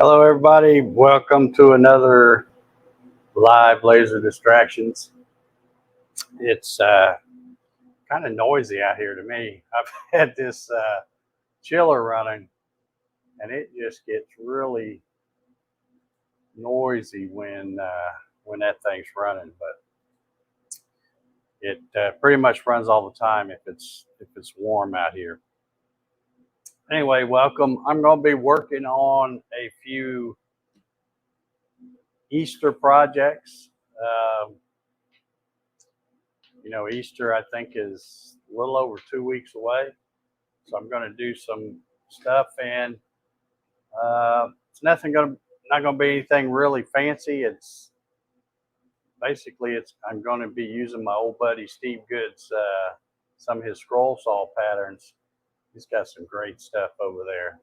Hello everybody, welcome to another live laser distractions. It's kind of noisy out here to me. I've had this chiller running and it just gets really noisy when that thing's running, but it pretty much runs all the time if it's warm out here. Anyway, welcome. I'm going to be working on a few Easter projects. Easter I think is a little over 2 weeks away, so I'm going to do some stuff, and it's not going to be anything really fancy. It's basically I'm going to be using my old buddy Steve Good's some of his scroll saw patterns. He's got some great stuff over there.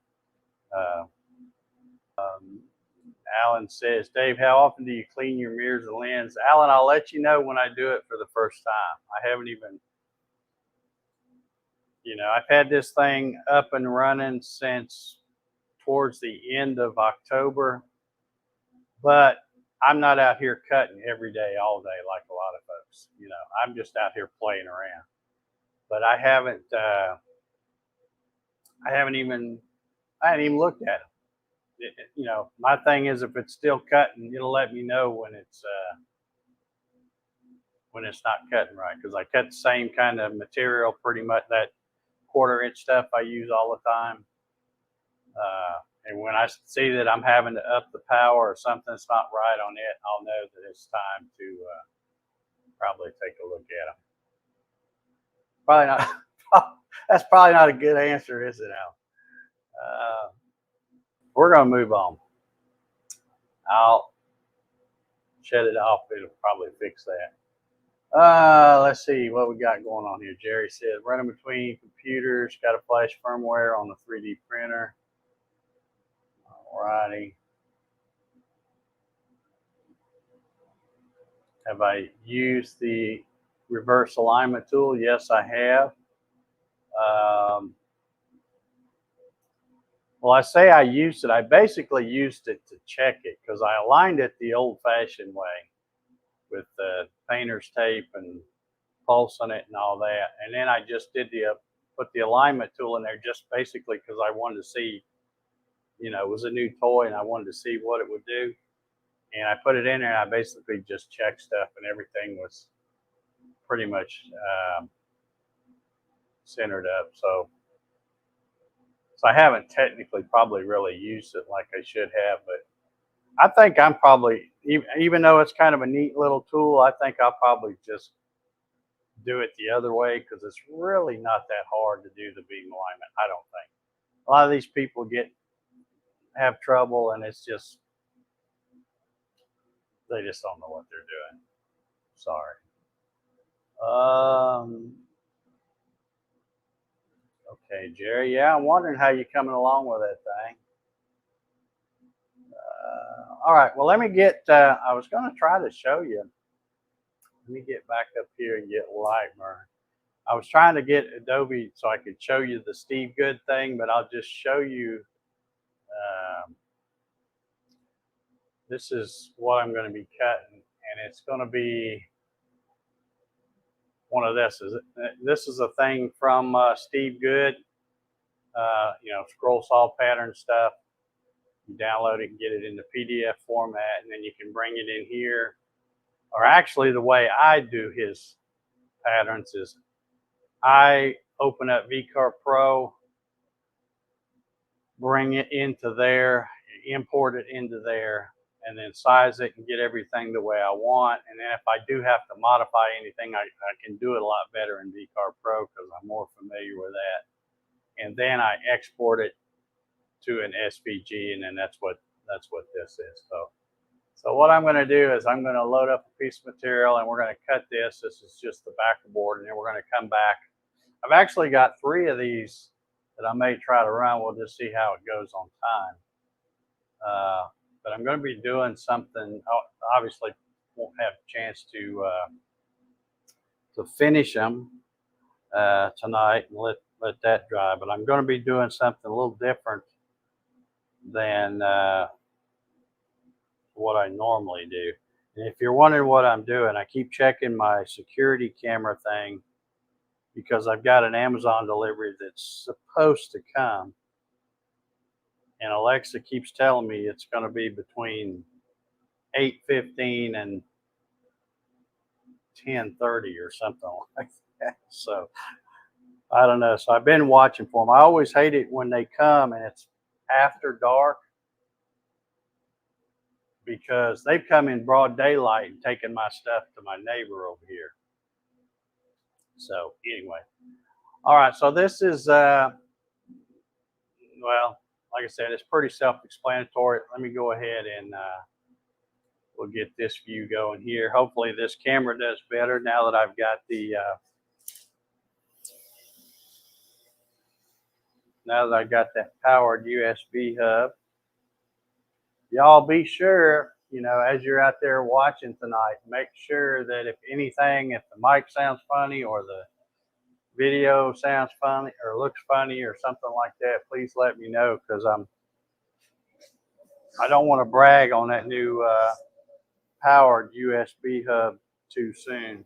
Alan says, Dave, how often do you clean your mirrors and lens? Alan, I'll let you know when I do it for the first time. I haven't even, I've had this thing up and running since towards the end of October, but I'm not out here cutting every day, all day like a lot of folks. I'm just out here playing around. But I haven't even looked at them. My thing is, if it's still cutting, it'll let me know when it's not cutting right, because I cut the same kind of material, pretty much that 1/4 inch stuff I use all the time. And when I see that I'm having to up the power or something's not right on it, I'll know that it's time to probably take a look at them. Probably not. That's probably not a good answer, is it, Al? We're going to move on. I'll shut it off. It'll probably fix that. Let's see what we got going on here. Jerry said, running between computers, got a flash firmware on the 3D printer. Alrighty. Have I used the reverse alignment tool? Yes, I have. Well, I say I used it. I basically used it to check it, because I aligned it the old-fashioned way with painter's tape and pulsing it and all that. And then I just did put the alignment tool in there just basically because I wanted to see, it was a new toy and I wanted to see what it would do. And I put it in there and I basically just checked stuff, and everything was pretty much centered up. So I haven't technically probably really used it like I should have, but I think I'm probably, even though it's kind of a neat little tool, I think I'll probably just do it the other way, because it's really not that hard to do the beam alignment, I don't think. A lot of these people have trouble, and it's just, they just don't know what they're doing. Sorry. Okay, Jerry. Yeah, I'm wondering how you're coming along with that thing. All right. Well, let me get. I was going to try to show you. Let me get back up here and get Lightmer. I was trying to get Adobe so I could show you the Steve Good thing, but I'll just show you. This is what I'm going to be cutting, and it's going to be one of this. This is a thing from Steve Good. Scroll saw pattern stuff. You download it and get it in the PDF format, and then you can bring it in here. Or actually, the way I do his patterns is I open up VCarve Pro, bring it into there, import it into there, and then size it and get everything the way I want. And then if I do have to modify anything, I can do it a lot better in VCarve Pro, because I'm more familiar with that. And then I export it to an SVG, and then that's what this is. So what I'm going to do is I'm going to load up a piece of material, and we're going to cut this. This is just the backer board, and then we're going to come back. I've actually got 3 of these that I may try to run. We'll just see how it goes on time. But I'm going to be doing something. Obviously, won't have a chance to finish them tonight and let that dry. But I'm going to be doing something a little different than what I normally do. And if you're wondering what I'm doing, I keep checking my security camera thing because I've got an Amazon delivery that's supposed to come. And Alexa keeps telling me it's going to be between 8:15 and 10:30 or something like that. So I don't know. So I've been watching for them. I always hate it when they come and it's after dark because they've come in broad daylight and taken my stuff to my neighbor over here. So anyway, all right. So this is well, like I said, it's pretty self-explanatory. Let me go ahead and we'll get this view going here. Hopefully this camera does better now that I've got the that powered USB hub. Y'all be sure, you know, as you're out there watching tonight, make sure that if anything, if the mic sounds funny or the video sounds funny or looks funny or something like that, please let me know because I don't want to brag on that new powered USB hub too soon.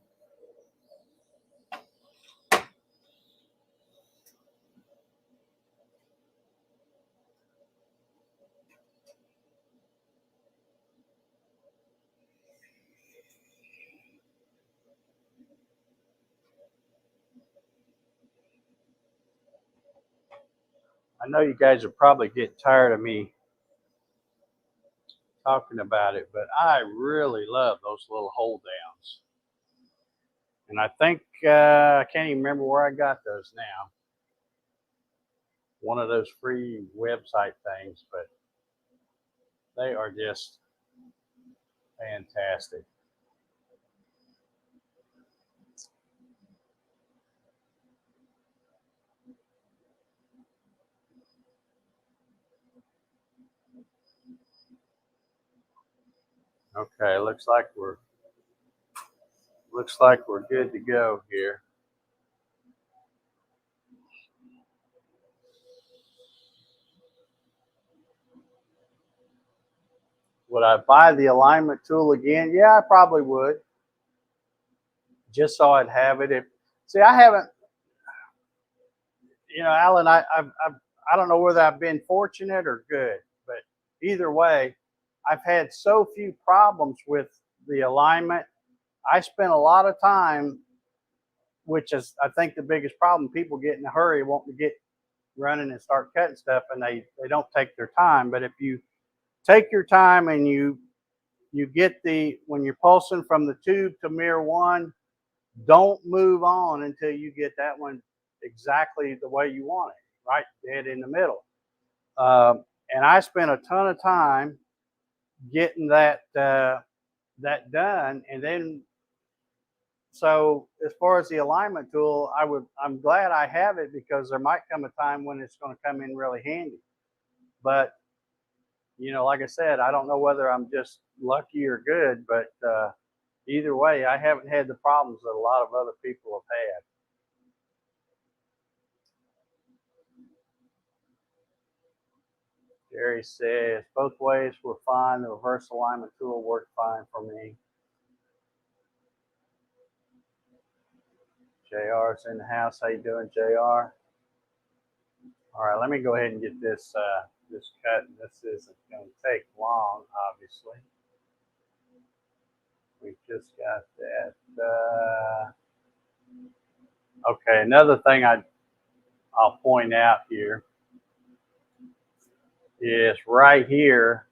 I know you guys are probably getting tired of me talking about it, but I really love those little hold downs. And I think, I can't even remember where I got those now. One of those free website things, but they are just fantastic. Okay, looks like we're good to go here. Would I buy the alignment tool again? Yeah, I probably would. Just so I'd have it. See, I haven't, you know, Alan, I don't know whether I've been fortunate or good, but either way, I've had so few problems with the alignment. I spent a lot of time, which is, I think, the biggest problem. People get in a hurry, wanting to get running and start cutting stuff, and they don't take their time. But if you take your time and you get when you're pulsing from the tube to mirror one, don't move on until you get that one exactly the way you want it, right dead in the middle. And I spent a ton of time getting that done, and then so as far as the alignment tool, I'm glad I have it because there might come a time when it's going to come in really handy. But you know, like I said, I don't know whether I'm just lucky or good, but either way, I haven't had the problems that a lot of other people have had. Jerry says both ways were fine. The reverse alignment tool worked fine for me. JR's in the house. How you doing, JR? All right, let me go ahead and get this this cut. This isn't going to take long, obviously. We just got that. Okay, another thing I'll point out here is right here.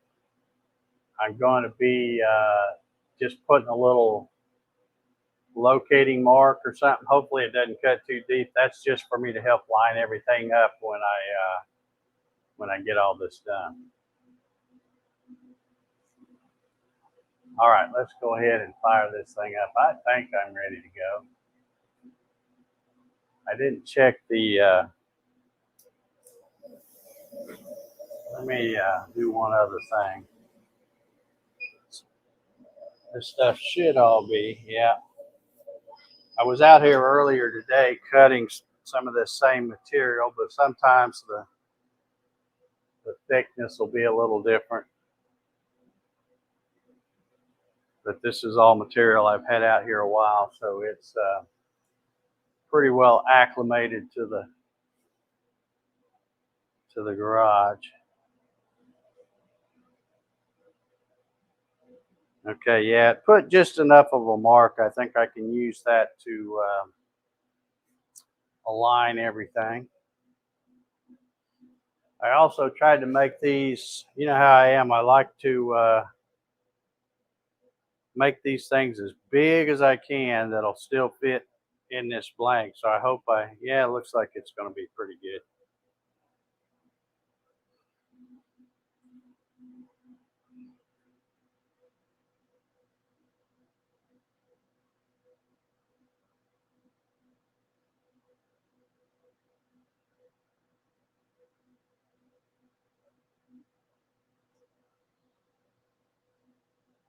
I'm going to be just putting a little locating mark or something. Hopefully it doesn't cut too deep. That's just for me to help line everything up when I get all this done. All right, let's go ahead and fire this thing up. I think I'm ready to go. I didn't check the, let me do one other thing. This stuff should all be, yeah. I was out here earlier today cutting some of this same material, but sometimes the thickness will be a little different. But this is all material I've had out here a while, so it's pretty well acclimated to the garage. Okay, yeah, it put just enough of a mark. I think I can use that to align everything. I also tried to make these, you know how I am, I like to make these things as big as I can that'll still fit in this blank. So I hope yeah, it looks like it's going to be pretty good.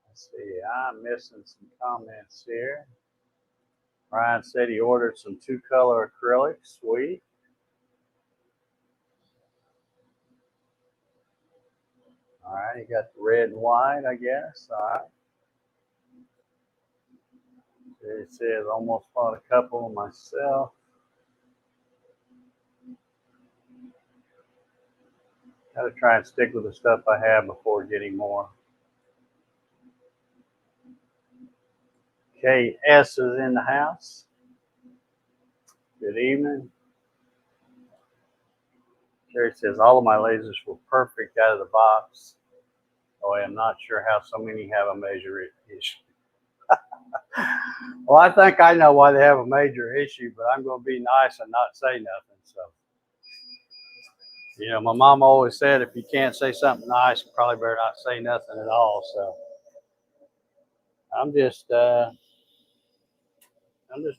Let's see, I'm missing some comments here. Ryan said he ordered some 2-color acrylics. Sweet. All right, you got the red and white, I guess. All right. It says almost bought a couple myself. Got to try and stick with the stuff I have before getting more. KS is in the house. Good evening. Jerry says all of my lasers were perfect out of the box. Oh, I'm not sure how so many have a major issue. Well, I think I know why they have a major issue, but I'm going to be nice and not say nothing. So, you know, my mom always said if you can't say something nice, you probably better not say nothing at all. So, I'm just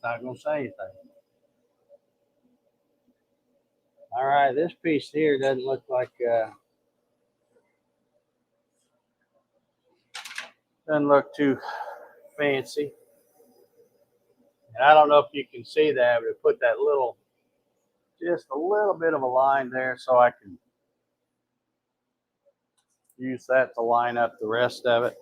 not going to say anything. All right, this piece here doesn't look like doesn't look too fancy. And I don't know if you can see that, but it put that little, just a little bit of a line there so I can use that to line up the rest of it.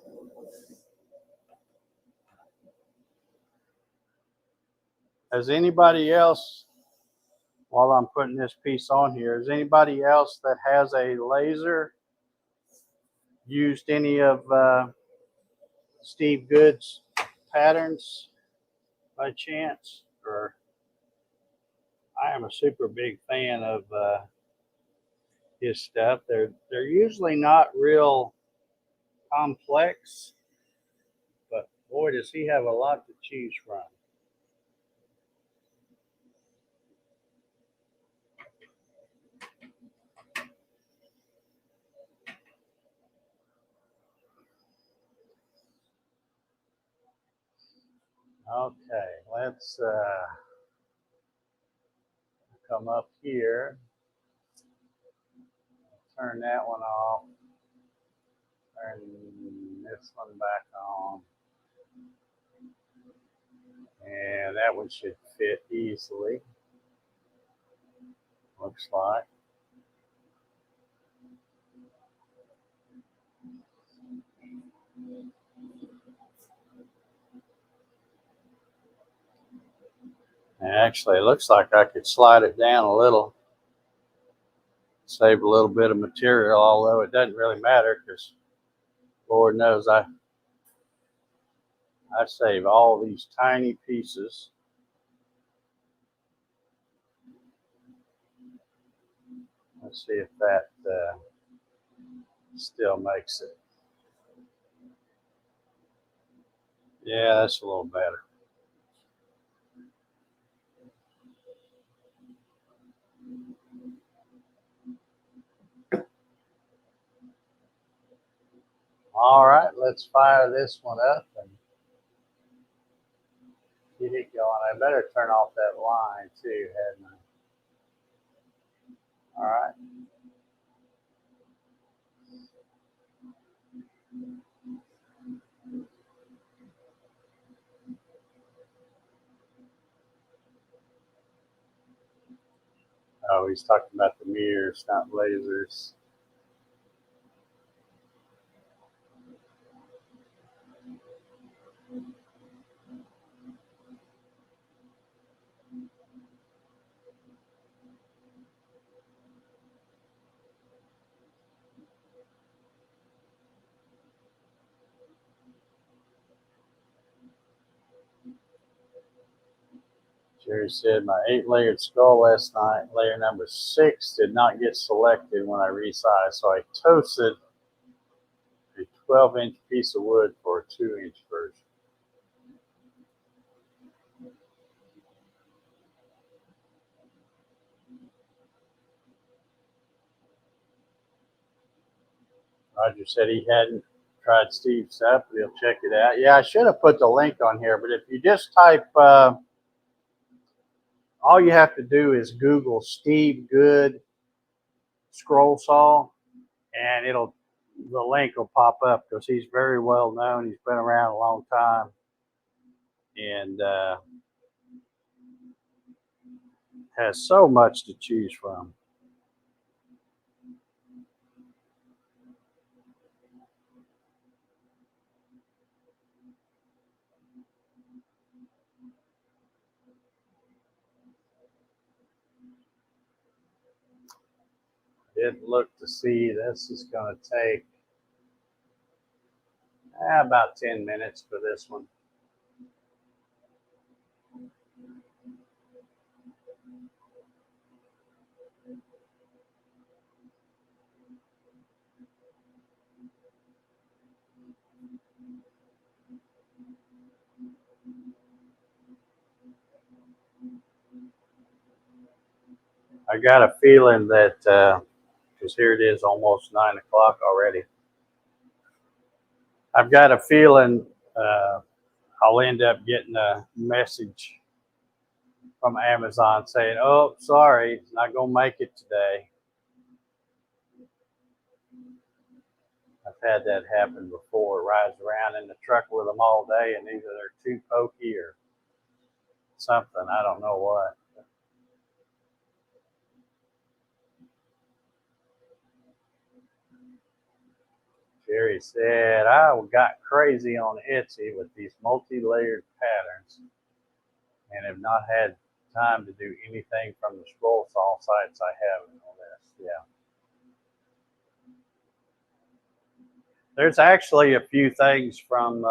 Has anybody else, while I'm putting this piece on here, is anybody else that has a laser used any of Steve Good's patterns by chance? Or I am a super big fan of his stuff. They're usually not real complex, but boy, does he have a lot to choose from. Okay, let's come up here, turn that one off, turn this one back on, and that one should fit easily, looks like. And actually, it looks like I could slide it down a little, save a little bit of material, although it doesn't really matter because Lord knows I save all these tiny pieces. Let's see if that still makes it. Yeah, that's a little better. All right, let's fire this one up and get it going. I better turn off that line too, hadn't I? All right. Oh, he's talking about the mirrors, not lasers. Jerry said my 8-layered skull last night, layer number 6, did not get selected when I resized, so I toasted a 12-inch piece of wood for a 2-inch version. Roger said he hadn't tried Steve's stuff, but he'll check it out. Yeah, I should have put the link on here, but if you just type, all you have to do is Google Steve Good scroll saw, and the link will pop up because he's very well known. He's been around a long time, and has so much to choose from. Did look to see this is going to take about 10 minutes for this one. I got a feeling that, because here it is almost 9 o'clock already. I've got a feeling I'll end up getting a message from Amazon saying, oh, sorry, not going to make it today. I've had that happen before. Rides around in the truck with them all day, and either they're too pokey or something. I don't know what. Jerry said, I got crazy on Etsy with these multi-layered patterns and have not had time to do anything from the scroll saw sites I have on this. Yeah. There's actually a few things from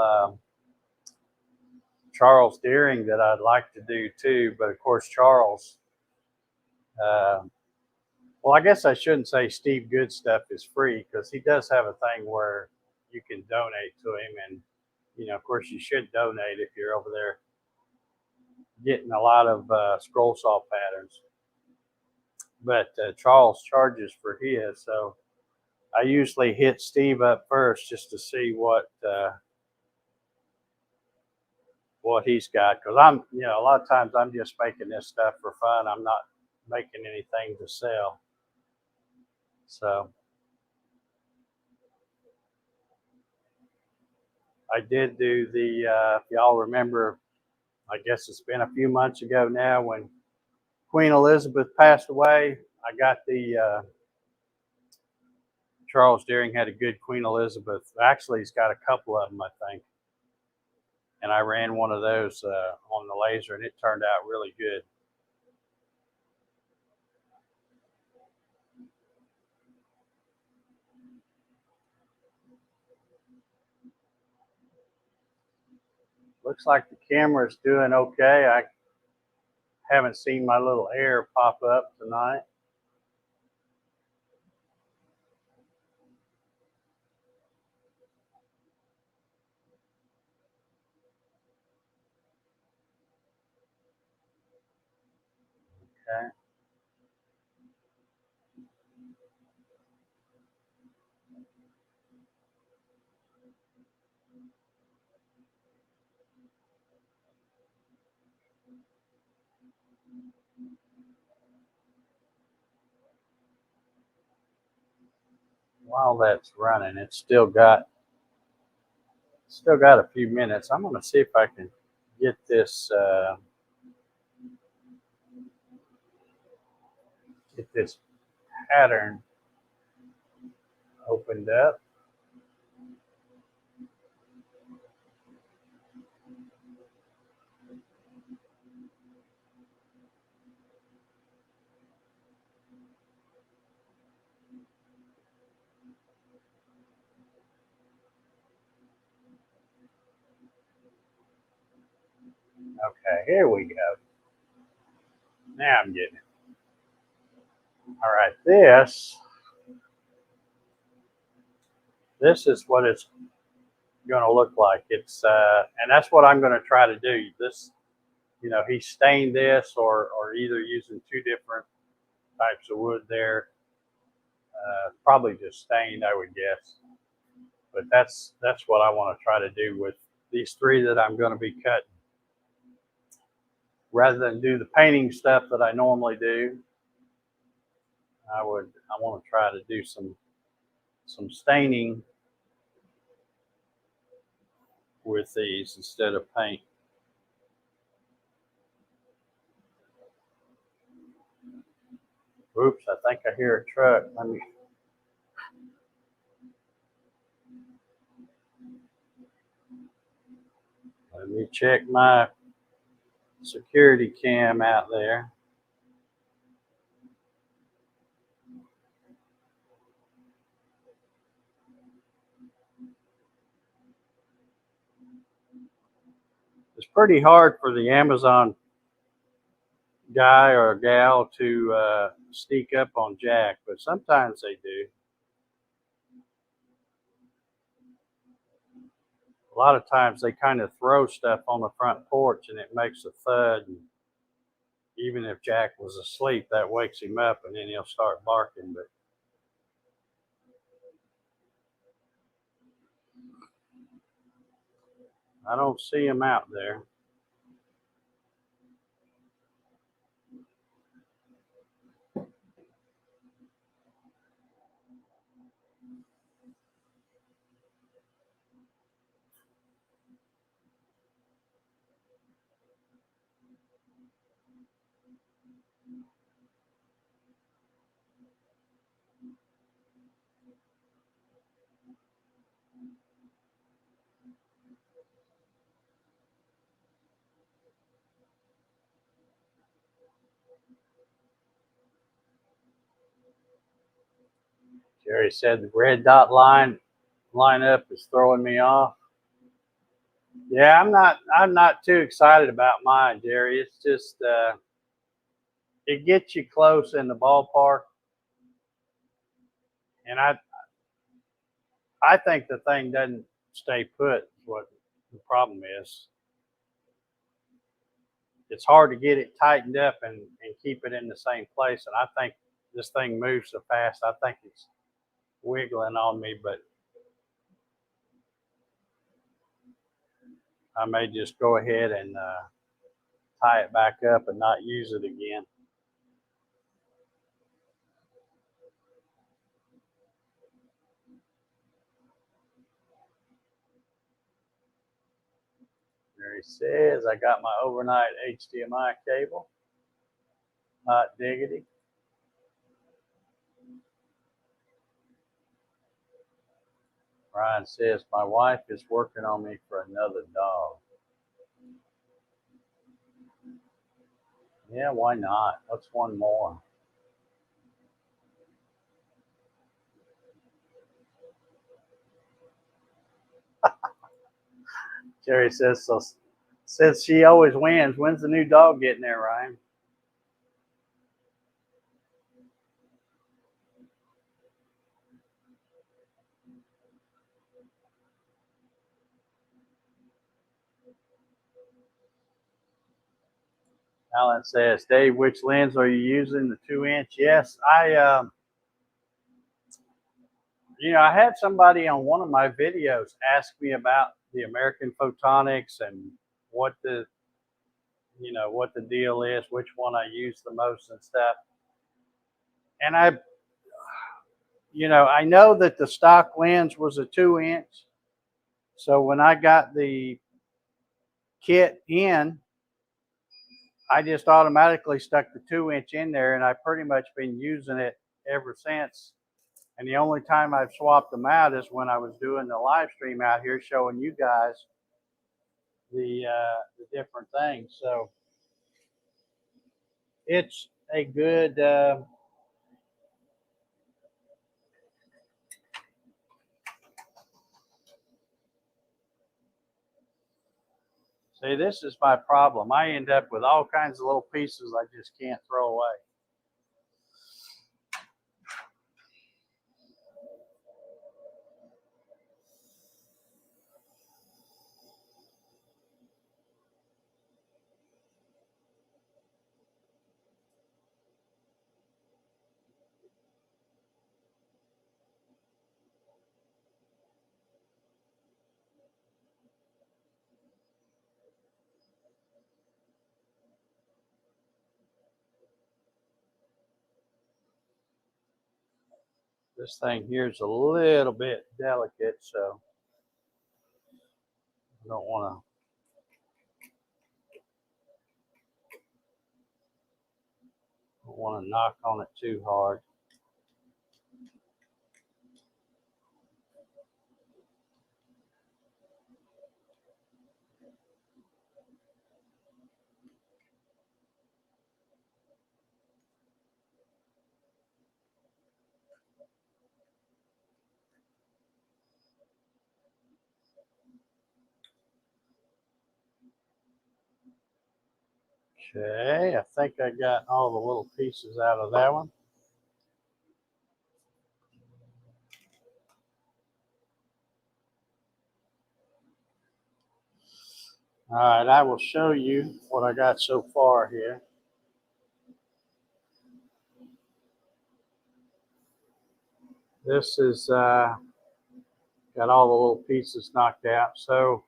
Charles Deering that I'd like to do too, but of course Charles, well, I guess I shouldn't say Steve Good stuff is free because he does have a thing where you can donate to him, and of course you should donate if you're over there getting a lot of scroll saw patterns. But Charles charges for his, so I usually hit Steve up first just to see what he's got, because I'm a lot of times I'm just making this stuff for fun. I'm not making anything to sell. So I did do the if y'all remember, I guess it's been a few months ago now, when Queen Elizabeth passed away. I got the Charles Deering had a good Queen Elizabeth. Actually, he's got a couple of them, I think. And I ran one of those on the laser, and it turned out really good. Looks like the camera's doing okay. I haven't seen my little error pop up tonight. Okay. While that's running, it's still got a few minutes. I'm going to see if I can get this pattern opened up. Okay, here we go. Now I'm getting it. All right, this is what it's going to look like. It's and that's what I'm going to try to do. This, you know, he stained this, or either using two different types of wood there. Probably just stained, I would guess. But that's what I want to try to do with these three that I'm going to be cutting. Rather than do the painting stuff that I normally do, I want to try to do some staining with these instead of paint. Oops, I think I hear a truck. Let me check my security cam out there. It's pretty hard for the Amazon guy or gal to sneak up on Jack, but sometimes they do. A lot of times they kind of throw stuff on the front porch and it makes a thud. And even if Jack was asleep, that wakes him up and then he'll start barking. But I don't see him out there. Jerry said the red dot lineup is throwing me off. Yeah, I'm not too excited about mine, Jerry. It's just it gets you close in the ballpark, and I think the thing doesn't stay put. Is what the problem is. It's hard to get it tightened up and keep it in the same place. And I think this thing moves so fast. I think it's wiggling on me, but I may just go ahead and tie it back up and not use it again. There he says, I got my overnight HDMI cable. Hot diggity. Ryan says, my wife is working on me for another dog. Yeah, why not? What's one more? Jerry says, so since she always wins, when's the new dog getting there, Ryan? Alan says, Dave, which lens are you using? The 2-inch? Yes, I had somebody on one of my videos ask me about the American Photonics and what the, what the deal is, which one I use the most and stuff. And I know that the stock lens was a 2-inch. So when I got the kit in, I just automatically stuck the 2-inch in there, and I've pretty much been using it ever since. And the only time I've swapped them out is when I was doing the live stream out here showing you guys the different things. So it's a good See, this is my problem. I end up with all kinds of little pieces I just can't throw away. This thing here is a little bit delicate, so I don't want to knock on it too hard. Okay, I think I got all the little pieces out of that one. All right, I will show you what I got so far here. This is got all the little pieces knocked out. So,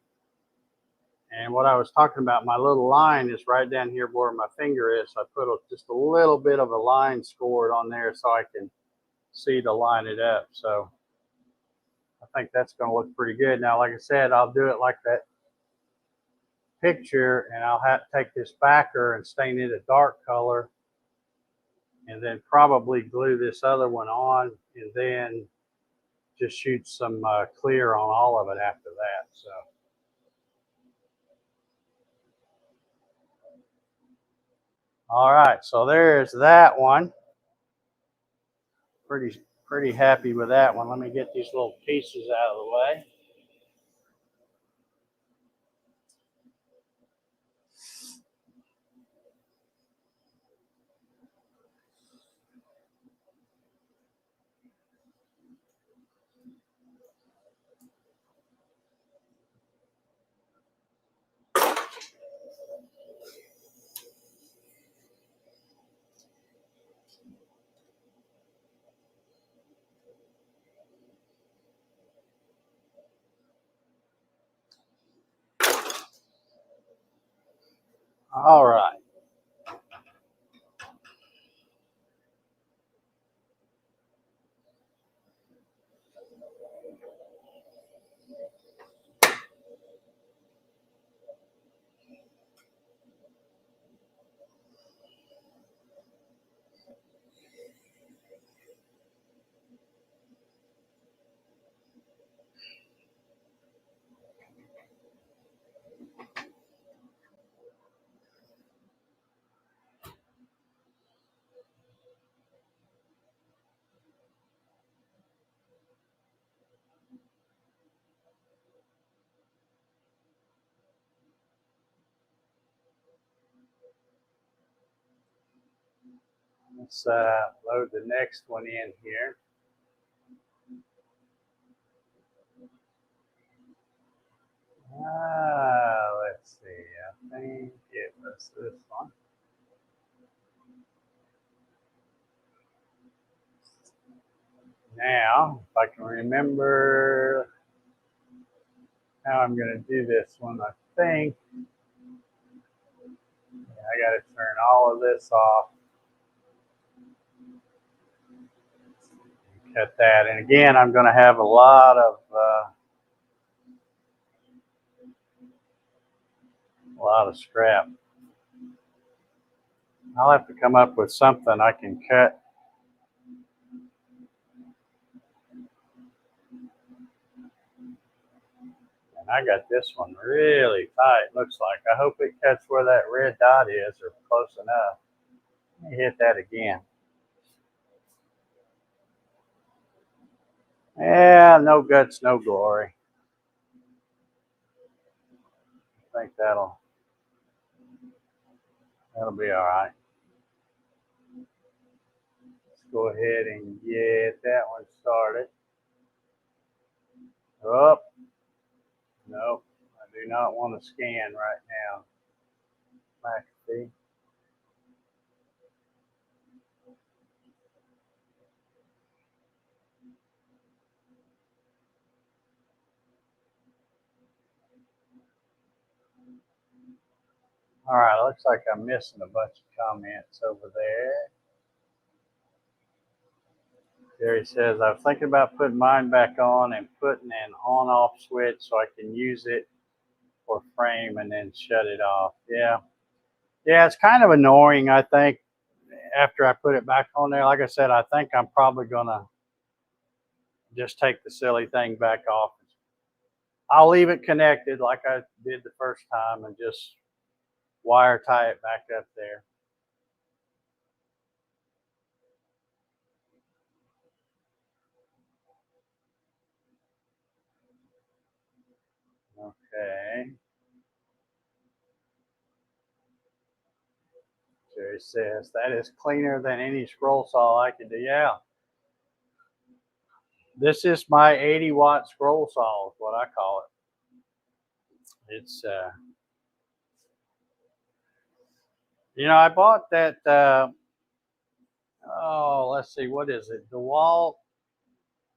and what I was talking about, my little line is right down here where my finger is. So I put just a little bit of a line scored on there so I can see to line it up. So I think that's going to look pretty good. Now, like I said, I'll do it like that picture, and I'll have to take this backer and stain it a dark color, and then probably glue this other one on, and then just shoot some clear on all of it after that. So, all right, so there's that one. Pretty happy with that one. Let me get these little pieces out of the way. All right. Let's load the next one in here. Let's see. I think it was this one. Now, if I can remember how I'm going to do this one, I think I got to turn all of this off. Cut that. And again, I'm going to have a lot of scrap. I'll have to come up with something I can cut. And I got this one really tight, looks like. I hope it cuts where that red dot is or close enough. Let me hit that again. Yeah, no guts, no glory. I think that'll be all right. Let's go ahead and get that one started. Oh, nope. I do not want to scan right now. McAfee. All right, looks like I'm missing a bunch of comments over there. Jerry says, I was thinking about putting mine back on and putting an on-off switch so I can use it for frame and then shut it off. Yeah. Yeah, it's kind of annoying, I think, after I put it back on there. Like I said, I think I'm probably going to just take the silly thing back off. I'll leave it connected like I did the first time and just wire tie it back up there. Okay. Jerry says, that is cleaner than any scroll saw I could do. Yeah. This is my 80-watt scroll saw is what I call it. It's, I bought that, let's see, what is it? DeWalt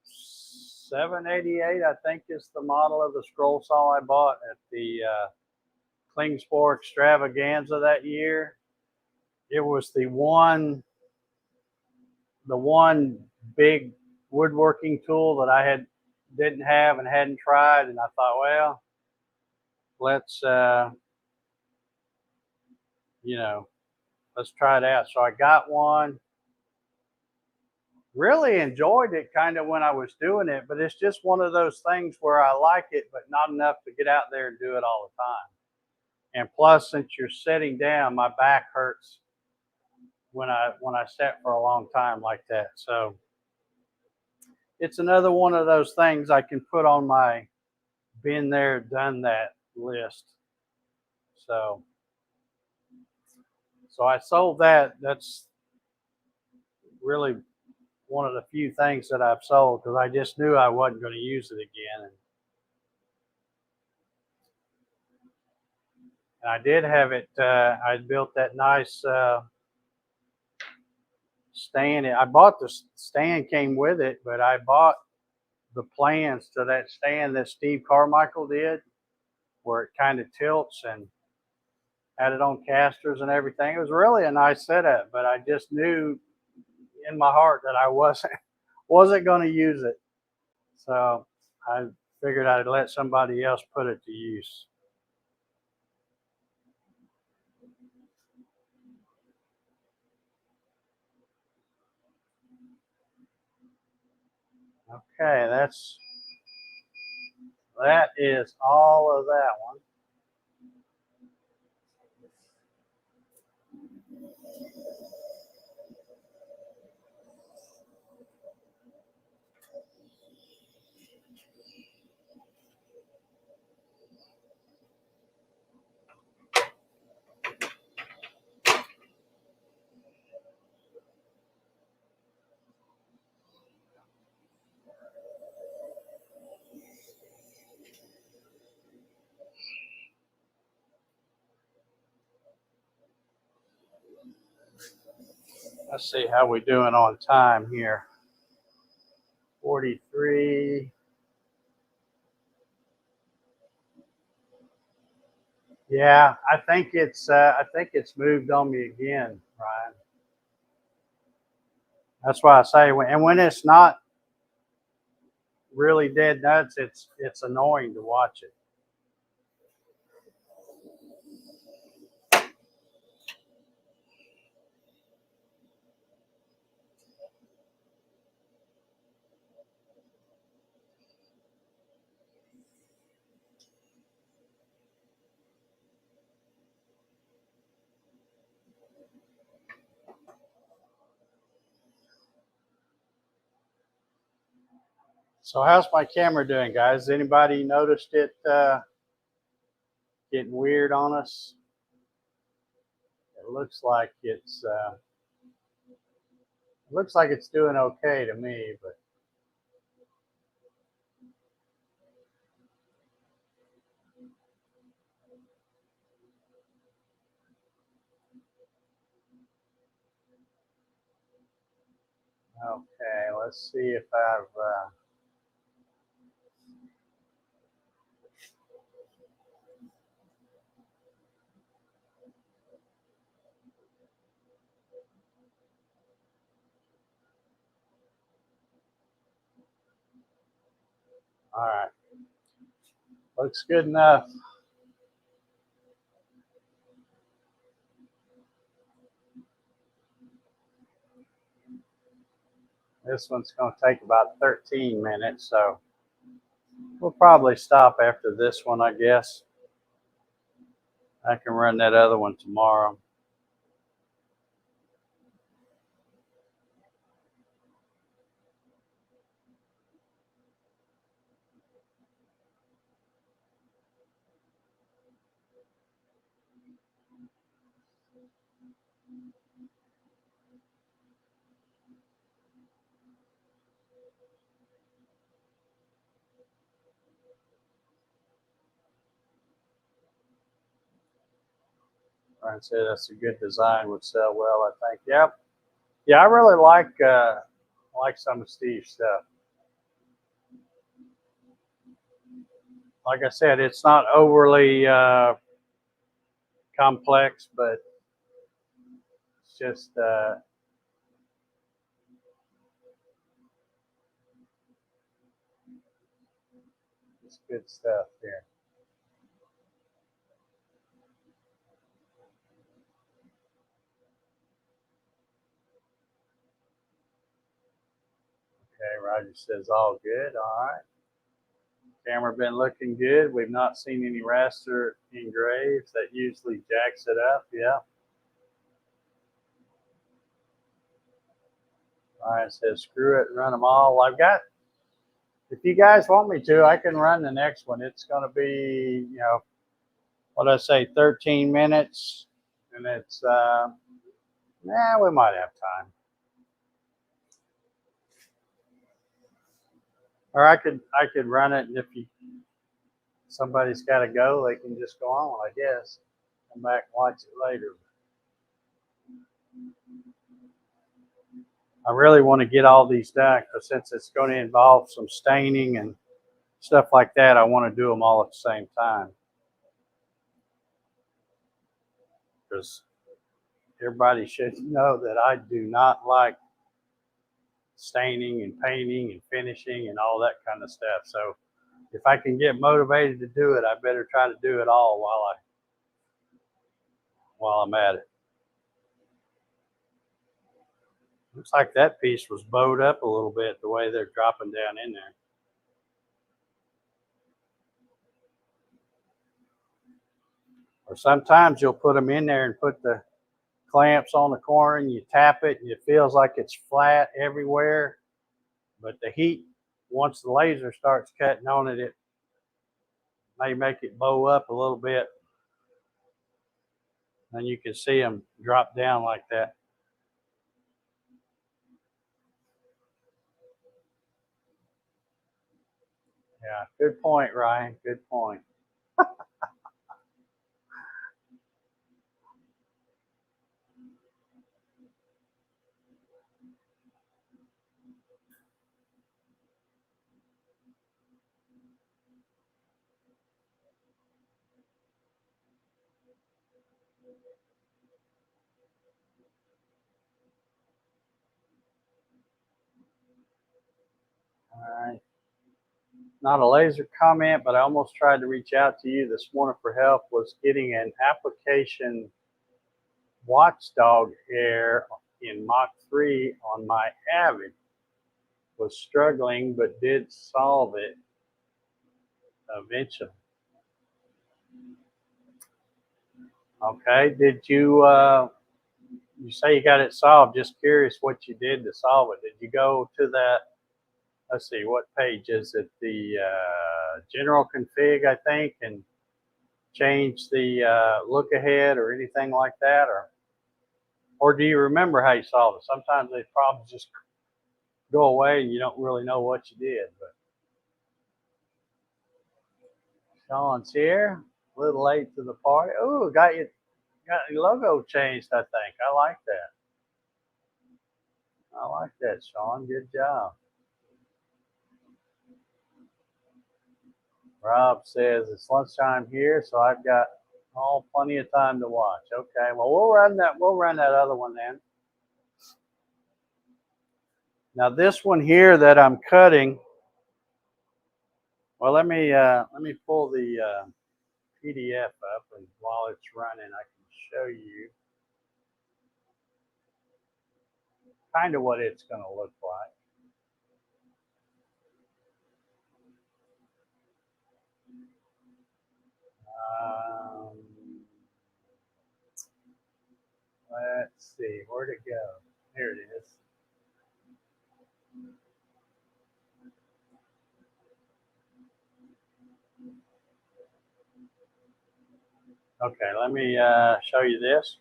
788, I think is the model of the scroll saw I bought at the Klingspor extravaganza that year. It was the one big woodworking tool that I didn't have and hadn't tried, and I thought, well, let's let's try it out. So I got one. Really enjoyed it kind of when I was doing it, but it's just one of those things where I like it, but not enough to get out there and do it all the time. And plus, since you're sitting down, my back hurts when I sit for a long time like that. So it's another one of those things I can put on my been there, done that list. So I sold that. That's really one of the few things that I've sold because I just knew I wasn't going to use it again. And I did have it. I built that nice stand. I bought the stand came with it, but I bought the plans to that stand that Steve Carmichael did, where it kind of tilts and had it on casters and everything. It was really a nice setup, but I just knew in my heart that I wasn't going to use it. So I figured I'd let somebody else put it to use. Okay, that is all of that one. Let's see how we're doing on time here. 43. Yeah, I think it's moved on me again, Ryan. That's why I say when it's not really dead nuts, it's annoying to watch it. So how's my camera doing, guys? Anybody noticed it getting weird on us. It looks like it's doing okay to me, but okay. Let's see if I've all right. Looks good enough. This one's going to take about 13 minutes, so we'll probably stop after this one, I guess. I can run that other one tomorrow. Ryan said that's a good design, would sell well, I think. Yep. Yeah, I really like some of Steve's stuff. Like I said, it's not overly complex, but it's just it's good stuff here. Okay, Roger says all good. All right. Camera been looking good. We've not seen any raster engraves. That usually jacks it up. Yeah. All right, says screw it, run them all. I've got, if you guys want me to, I can run the next one. It's going to be, what I say, 13 minutes. And it's, we might have time. Or I could run it, and if somebody's got to go, they can just go on, I guess. Come back and watch it later. I really want to get all these done because since it's going to involve some staining and stuff like that, I want to do them all at the same time. Because everybody should know that I do not like staining and painting and finishing and all that kind of stuff. So if I can get motivated to do it, I better try to do it all while I'm at it. Looks like that piece was bowed up a little bit the way they're dropping down in there. Or sometimes you'll put them in there and put the clamps on the corner and you tap it and it feels like it's flat everywhere. But the heat, once the laser starts cutting on it, it may make it bow up a little bit. And you can see them drop down like that. Yeah, good point, Ryan. Good point. All right. Not a laser comment, but I almost tried to reach out to you this morning for help. Was getting an application watchdog error in Mach 3 on my Avid. Was struggling, but did solve it eventually. Okay, did you you say you got it solved? Just curious what you did to solve it. Did you go to that? Let's see, what page is it? The general config, I think, and change the look ahead or anything like that, or do you remember how you solved it? Sometimes they problems just go away and you don't really know what you did. But Sean's here, a little late to the party. Oh, got your logo changed. I think I like that. I like that, Sean. Good job. Rob says it's lunchtime here, so I've got plenty of time to watch. Okay, well we'll run that other one then. Now this one here that I'm cutting, well let me pull the PDF up, and while it's running I can show you kind of what it's going to look like. Um, let's see, where'd it go? Here it is. Okay, let me show you this.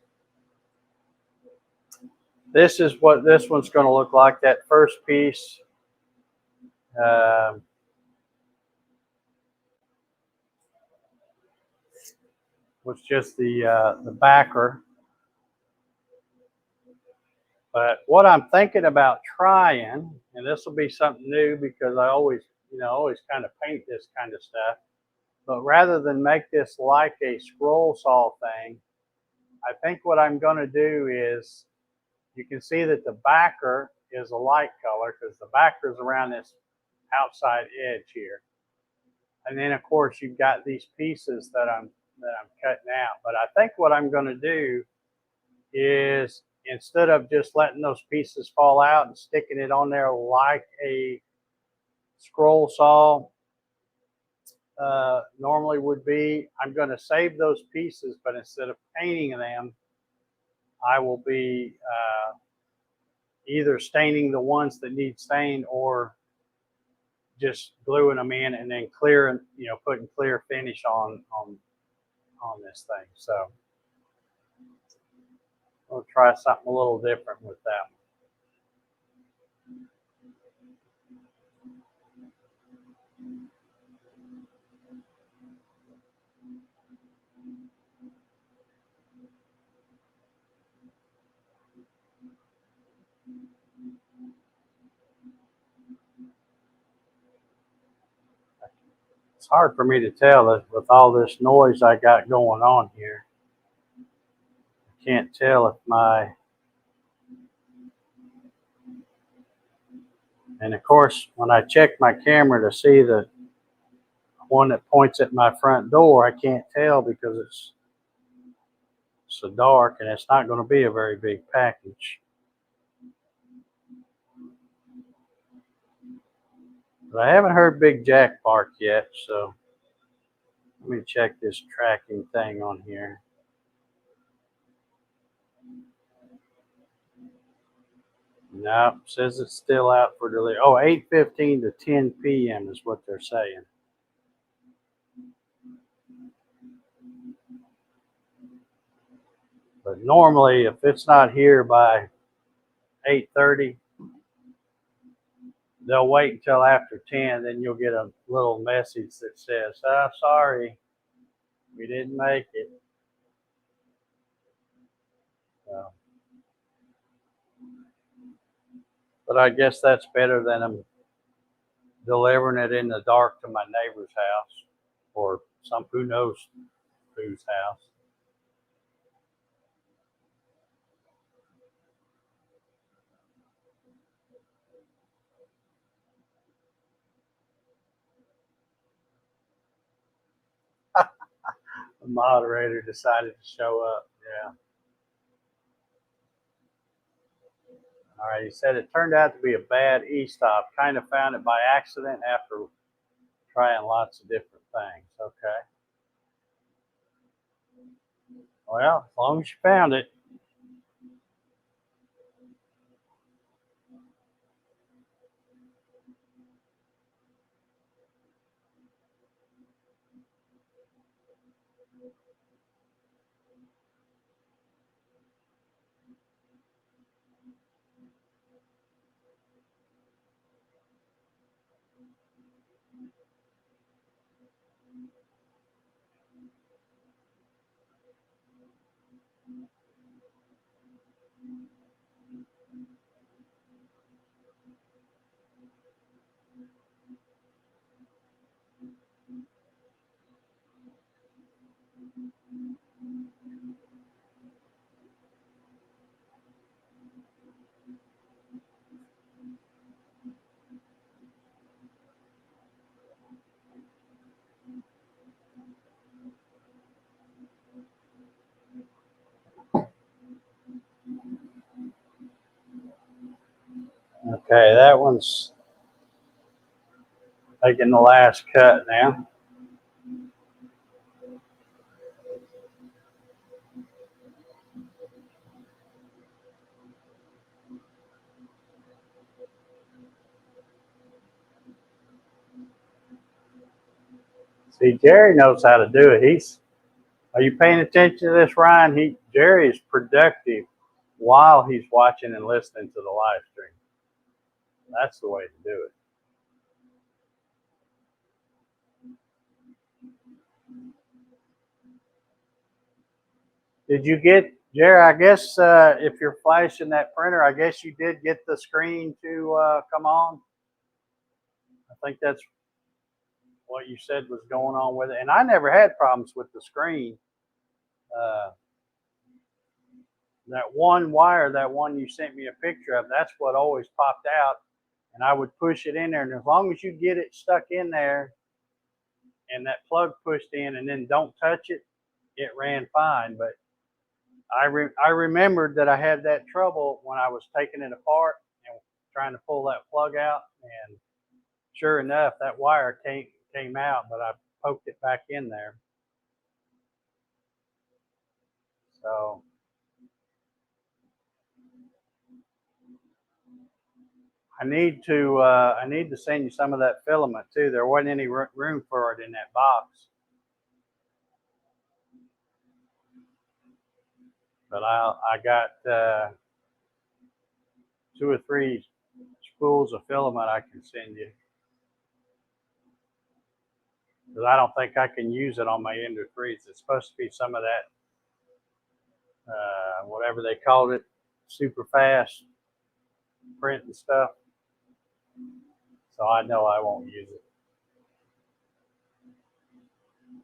This is what this one's going to look like. That first piece was just the backer. But what I'm thinking about trying, and this will be something new because I always kind of paint this kind of stuff. But rather than make this like a scroll saw thing, I think what I'm going to do is, you can see that the backer is a light color because the backer is around this outside edge here. And then of course you've got these pieces that I'm cutting out. But I think what I'm going to do is, instead of just letting those pieces fall out and sticking it on there like a scroll saw normally would be, I'm going to save those pieces, but instead of painting them, I will be either staining the ones that need stained or just gluing them in and then clearing, putting clear finish on this thing. So we'll try something a little different with that one. It's hard for me to tell that with all this noise I got going on here. I can't tell if and of course, when I check my camera to see the one that points at my front door, I can't tell because it's so dark and it's not going to be a very big package. But I haven't heard Big Jack bark yet, so let me check this tracking thing on here. Nope, says it's still out for delivery. Oh, 8:15 to 10 p.m. is what they're saying. But normally, if it's not here by 8:30, they'll wait until after 10. Then you'll get a little message that says, "Oh, sorry, we didn't make it." So, but I guess that's better than them delivering it in the dark to my neighbor's house or who knows whose house. The moderator decided to show up. Yeah. All right. He said it turned out to be a bad e-stop. Kind of found it by accident after trying lots of different things. Okay. Well, as long as you found it. Okay, that one's taking the last cut now. See, Jerry knows how to do it. Are you paying attention to this, Ryan? Jerry is productive while he's watching and listening to the live stream. That's the way to do it. Did you get, Jerry, I guess if you're flashing that printer, I guess you did get the screen to come on. I think that's what you said was going on with it. And I never had problems with the screen. That one wire, that one you sent me a picture of, that's what always popped out. And I would push it in there. And as long as you get it stuck in there and that plug pushed in and then don't touch it, it ran fine. But I remembered that I had that trouble when I was taking it apart and trying to pull that plug out. And sure enough, that wire came out, but I poked it back in there. So I need to send you some of that filament too. There wasn't any room for it in that box, but I got 2 or 3 spools of filament I can send you, because I don't think I can use it on my Ender 3s. It's supposed to be some of that whatever they called it, super fast print and stuff. So I know I won't use it.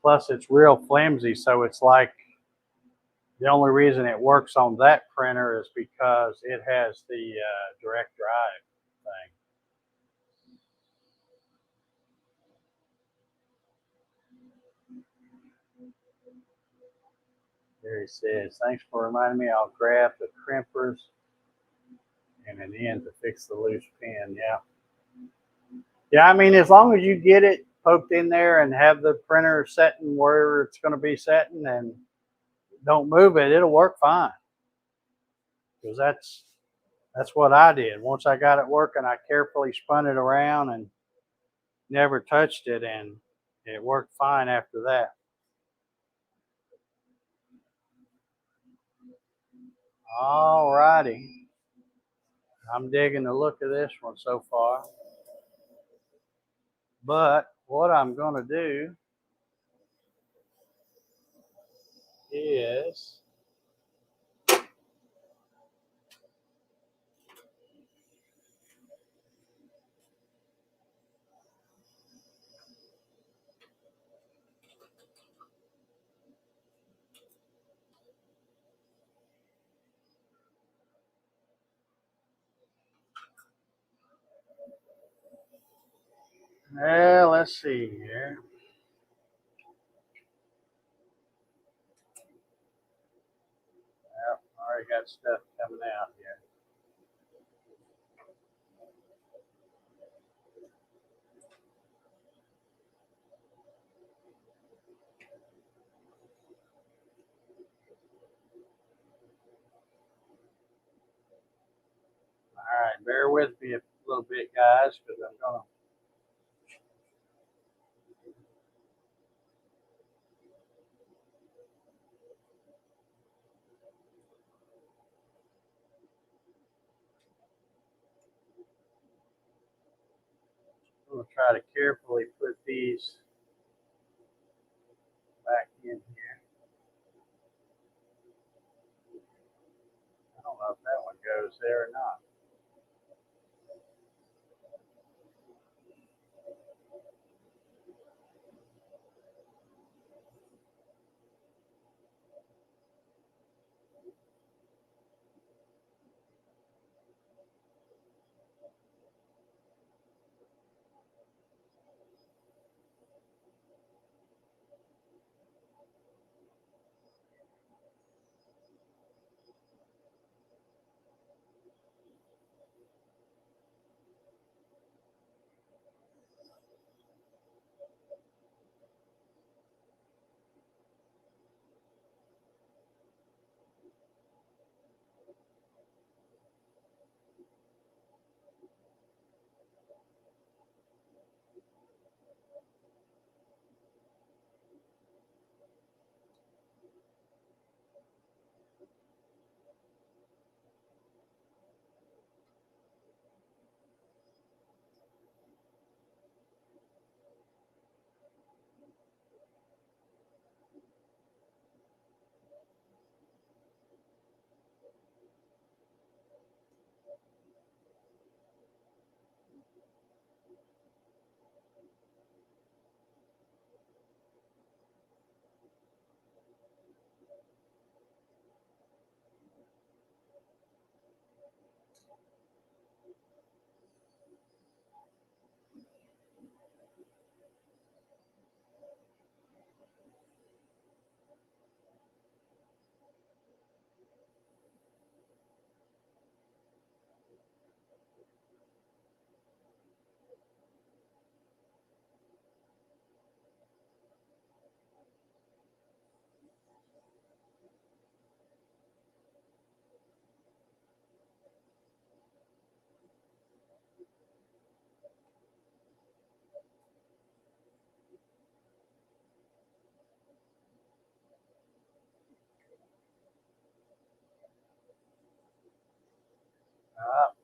Plus, it's real flimsy, so it's like the only reason it works on that printer is because it has the direct drive thing. There he says, thanks for reminding me. I'll grab the crimpers and an end to fix the loose pin. Yeah. Yeah, I mean, as long as you get it poked in there and have the printer setting where it's going to be setting and don't move it, it'll work fine. Because that's what I did. Once I got it working, I carefully spun it around and never touched it, and it worked fine after that. All righty. I'm digging the look of this one so far. But what I'm going to do is let's see here. Well, already got stuff coming out here. All right, bear with me a little bit, guys, because I'm going to I'm going to try to carefully put these back in here. I don't know if that one goes there or not.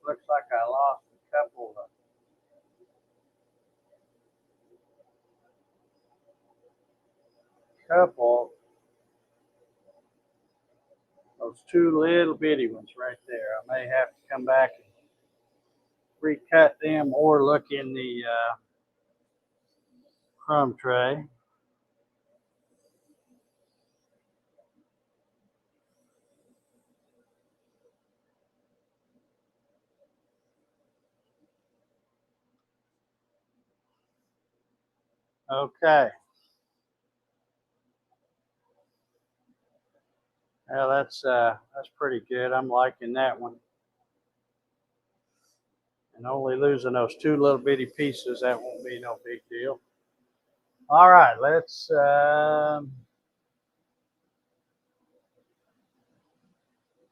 Looks like I lost a couple, those two little bitty ones right there. I may have to come back and recut them or look in the crumb tray. Okay. Well, that's pretty good. I'm liking that one. And only losing those two little bitty pieces, that won't be no big deal. All right, let's. All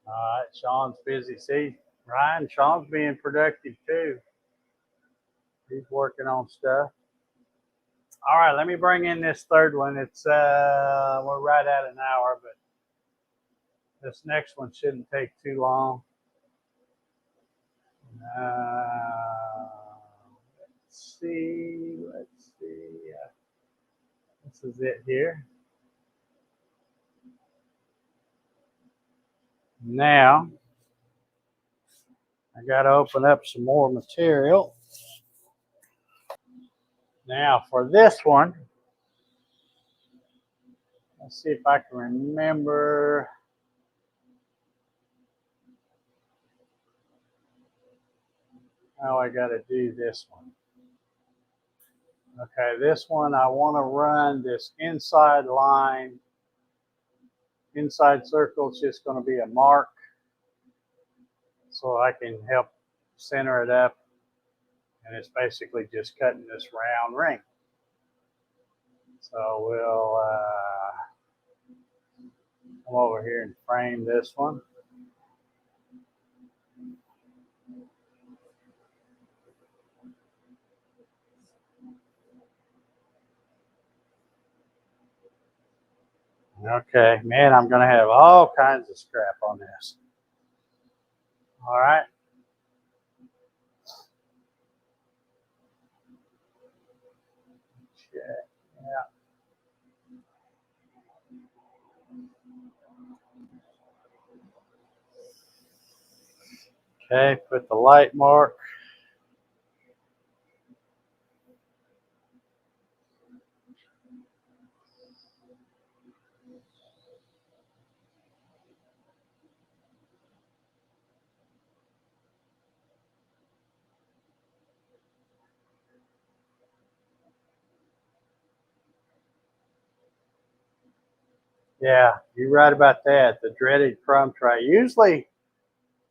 right, Sean's busy. See, Ryan, Sean's being productive too. He's working on stuff. All right, let me bring in this third one. It's we're right at an hour, but this next one shouldn't take too long. Let's see. This is it here. Now, I got to open up some more material. Now, for this one, let's see if I can remember. How I got to do this one. Okay, this one I want to run this inside line. Inside circle is just going to be a mark so I can help center it up. And it's basically just cutting this round ring. So we'll come over here and frame this one. Okay, man, I'm going to have all kinds of scrap on this. All right. Okay, put the light mark. Yeah, you're right about that. The dreaded crumb tray. Usually,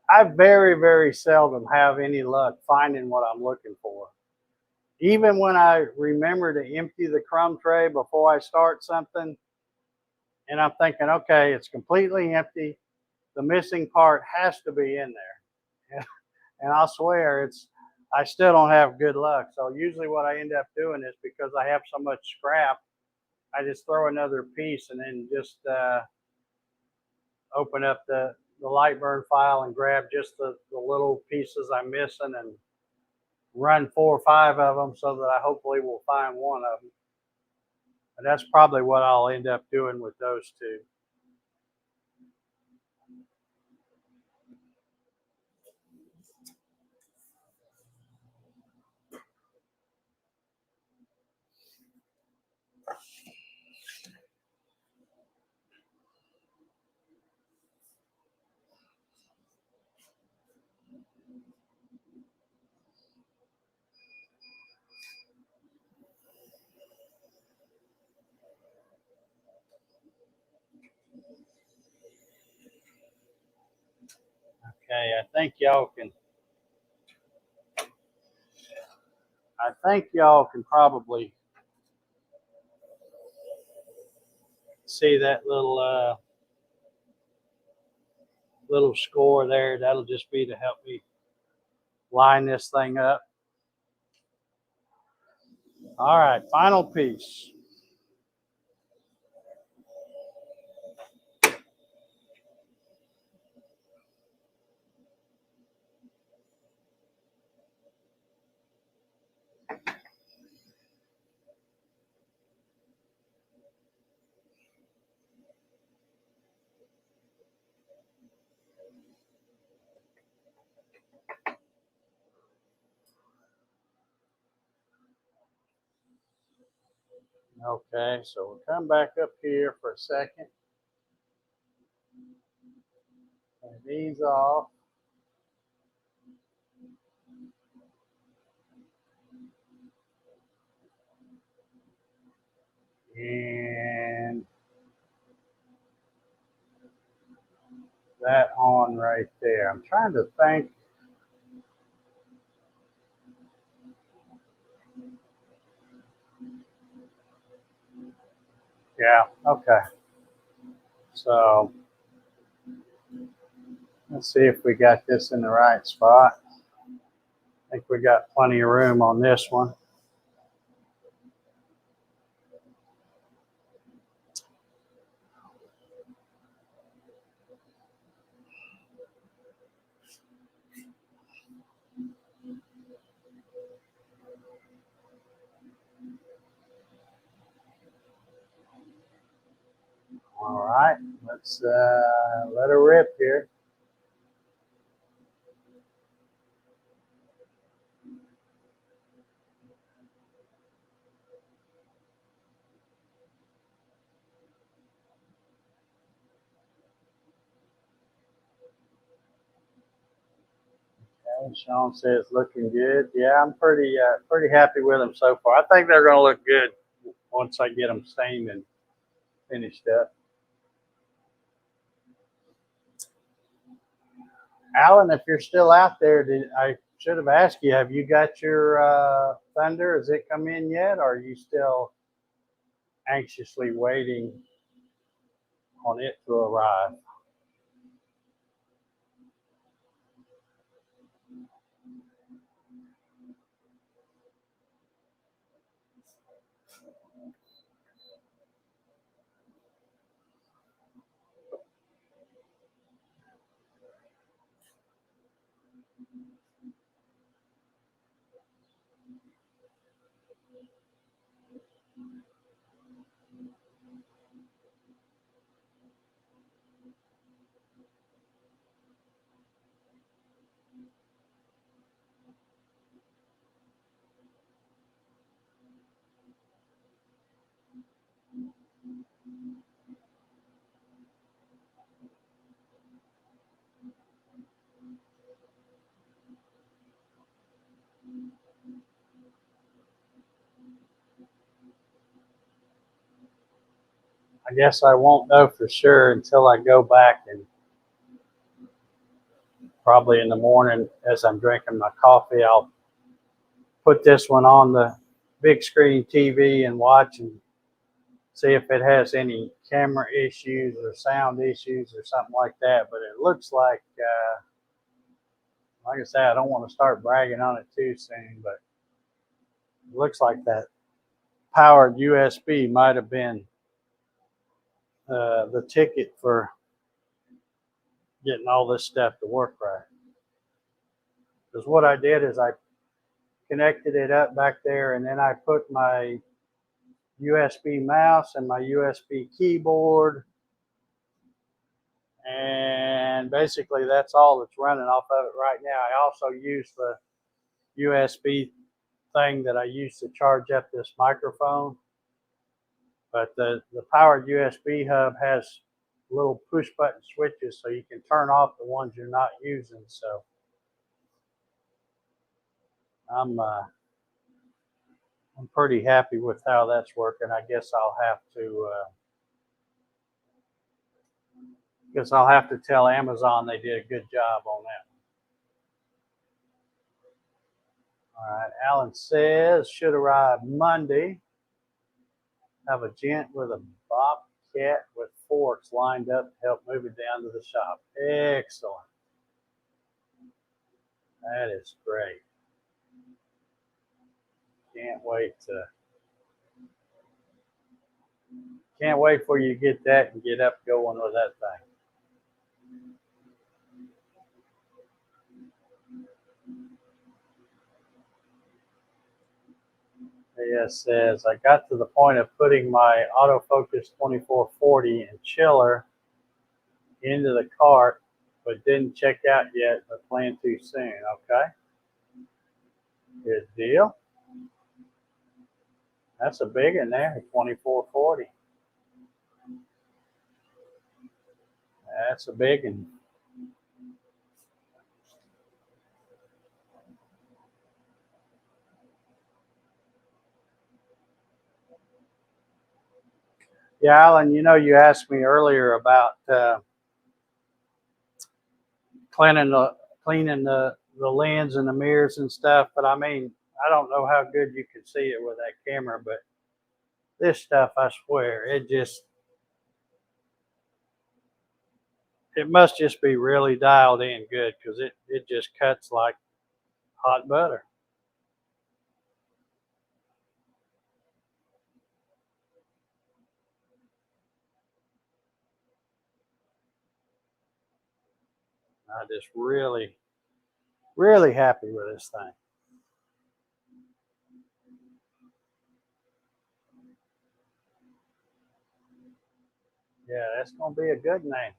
I very, very seldom have any luck finding what I'm looking for. Even when I remember to empty the crumb tray before I start something, and I'm thinking, okay, it's completely empty. The missing part has to be in there. And I'll swear I still don't have good luck. So usually what I end up doing is because I have so much scrap, I just throw another piece and then just open up the Lightburn file and grab just the little pieces I'm missing and run 4 or 5 of them so that I hopefully will find one of them. And that's probably what I'll end up doing with those two. Okay, I think y'all can probably see that little score there. That'll just be to help me line this thing up. All right, final piece. Okay, so we'll come back up here for a second and ease off. And that on right there. I'm trying to think. Yeah, okay. So let's see if we got this in the right spot. I think we got plenty of room on this one. All right, let's let her rip here. Okay, Sean says looking good. Yeah, I'm pretty happy with them so far. I think they're going to look good once I get them stained and finished up. Alan, if you're still out there, I should have asked you, have you got your Thunder? Has it come in yet? Or are you still anxiously waiting on it to arrive? I guess I won't know for sure until I go back and probably in the morning as I'm drinking my coffee, I'll put this one on the big screen TV and watch and see if it has any camera issues or sound issues or something like that. But it looks like I said, I don't want to start bragging on it too soon, but it looks like that powered USB might have been the ticket for getting all this stuff to work right. Because what I did is I connected it up back there, and then I put my USB mouse and my USB keyboard, and basically that's all that's running off of it right now. I also use the USB thing that I use to charge up this microphone, but the powered USB hub has little push button switches so you can turn off the ones you're not using. So I'm pretty happy with how that's working. I guess I'll have to tell Amazon they did a good job on that. All right, Alan says should arrive Monday. Have a gent with a bobcat with forks lined up to help move it down to the shop. Excellent. That is great. Can't wait for you to get that and get up going with that thing. AS says, I got to the point of putting my autofocus 2440 and chiller into the cart, but didn't check out yet, but plan to soon. Okay. Good deal. That's a big one there, 2440. That's a big one. Yeah, Alan, you asked me earlier about cleaning the lens and the mirrors and stuff, but I mean, I don't know how good you can see it with that camera, but this stuff, I swear, it must just be really dialed in good, because it just cuts like hot butter. I'm just really, really happy with this thing. Yeah, that's going to be a good name.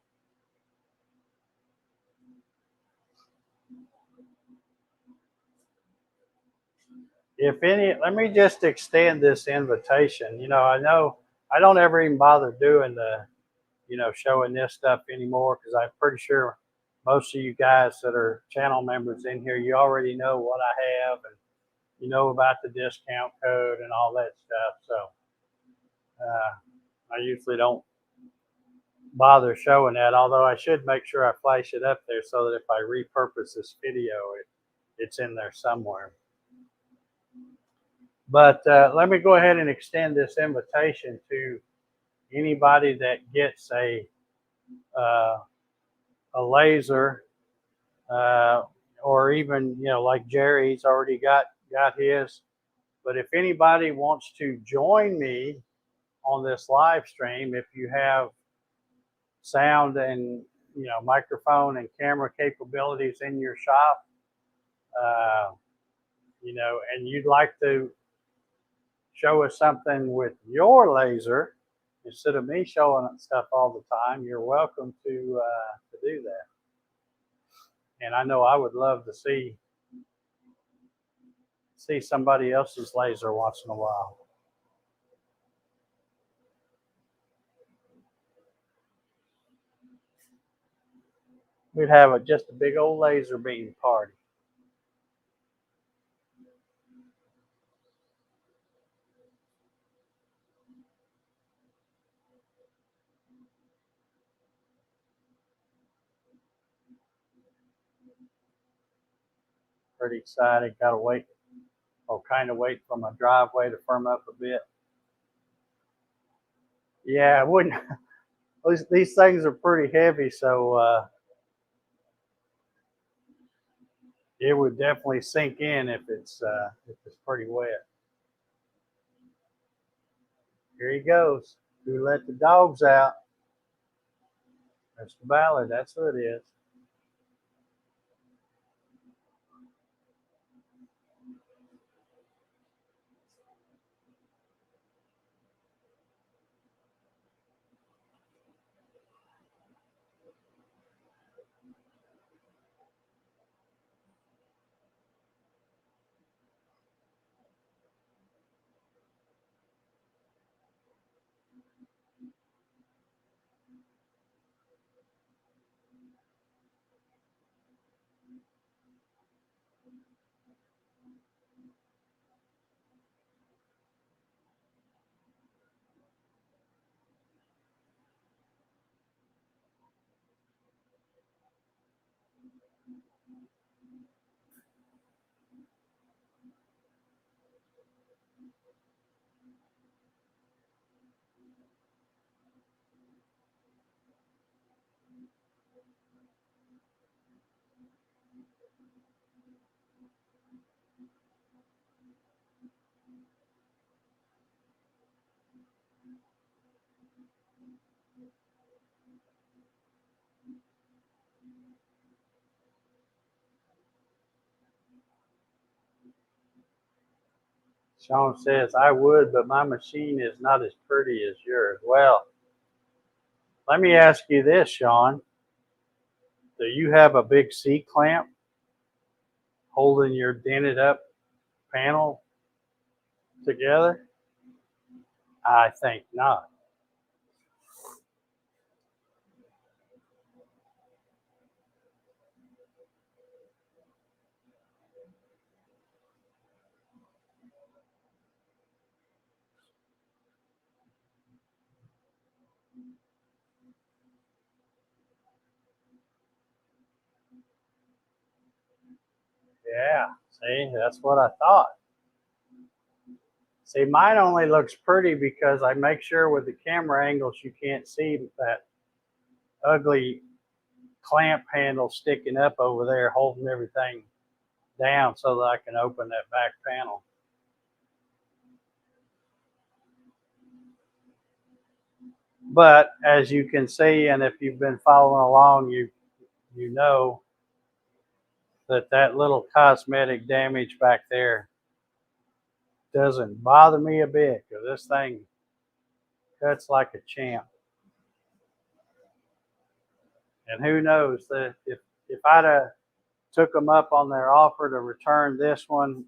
If any, let me just extend this invitation. I know I don't ever even bother doing showing this stuff anymore, because I'm pretty sure most of you guys that are channel members in here, you already know what I have, and you know about the discount code and all that stuff. So I usually don't bother showing that, although I should make sure I flash it up there so that if I repurpose this video, it's in there somewhere. But let me go ahead and extend this invitation to anybody that gets a laser, or even like Jerry's already got his. But if anybody wants to join me on this live stream, if you have sound and microphone and camera capabilities in your shop, and you'd like to show us something with your laser instead of me showing stuff all the time, you're welcome to do that. And I know I would love to see somebody else's laser once in a while. We'd have just a big old laser beam party. Pretty excited. Got to wait, or kind of wait for my driveway to firm up a bit. Yeah, I wouldn't. These things are pretty heavy, so it would definitely sink in if it's pretty wet. Here he goes. Who let the dogs out? That's the Ballard. That's who it is. Sean says, I would, but my machine is not as pretty as yours. Well, let me ask you this, Sean. Do you have a big C clamp holding your dented up panel together? I think not. Yeah, see, that's what I thought. See, mine only looks pretty because I make sure with the camera angles you can't see that ugly clamp handle sticking up over there holding everything down so that I can open that back panel. But as you can see, and if you've been following along, you know that that little cosmetic damage back there doesn't bother me a bit because this thing cuts like a champ. And who knows that if I'd have took them up on their offer to return this one,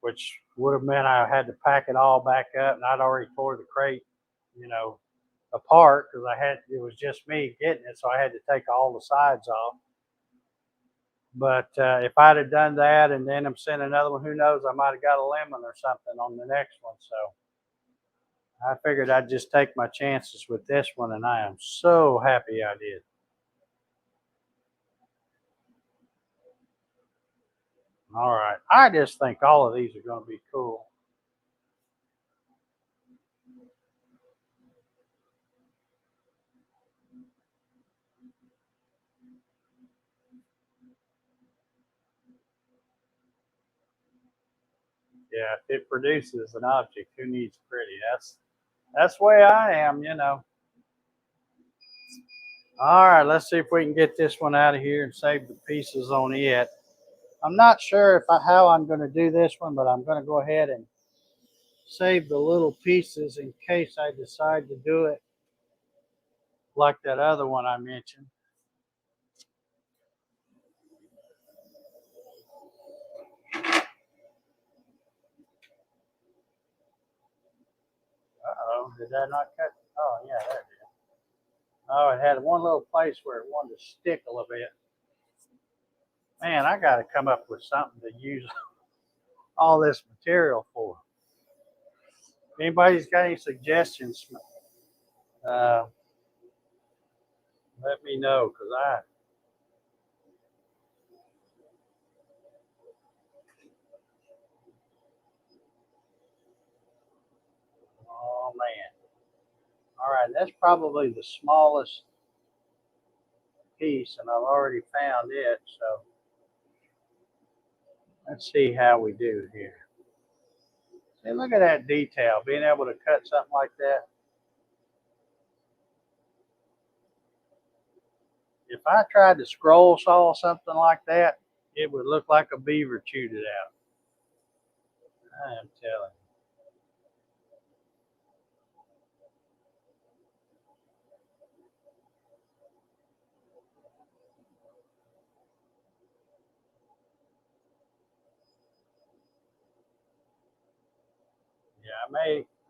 which would have meant I had to pack it all back up, and I'd already tore the crate, you know, apart because it was just me getting it, so I had to take all the sides off. But if I'd have done that and then I'm sending another one, who knows? I might have got a lemon or something on the next one. So I figured I'd just take my chances with this one, and I am so happy I did. All right. I just think all of these are going to be cool. Yeah, if it produces an object, who needs pretty? That's the way I am, you know. All right, let's see if we can get this one out of here and save the pieces on it. I'm not sure how I'm going to do this one, but I'm going to go ahead and save the little pieces in case I decide to do it like that other one I mentioned. Uh-oh, did that not cut? Oh, yeah, there it is. Oh, it had one little place where it wanted to stick a little bit. Man, I got to come up with something to use all this material for. If anybody's got any suggestions, uh, let me know because Oh man. All right, that's probably the smallest piece, and I've already found it. So let's see how we do here. See, look at that detail, being able to cut something like that. If I tried to scroll saw something like that, it would look like a beaver chewed it out. I am telling you. Yeah,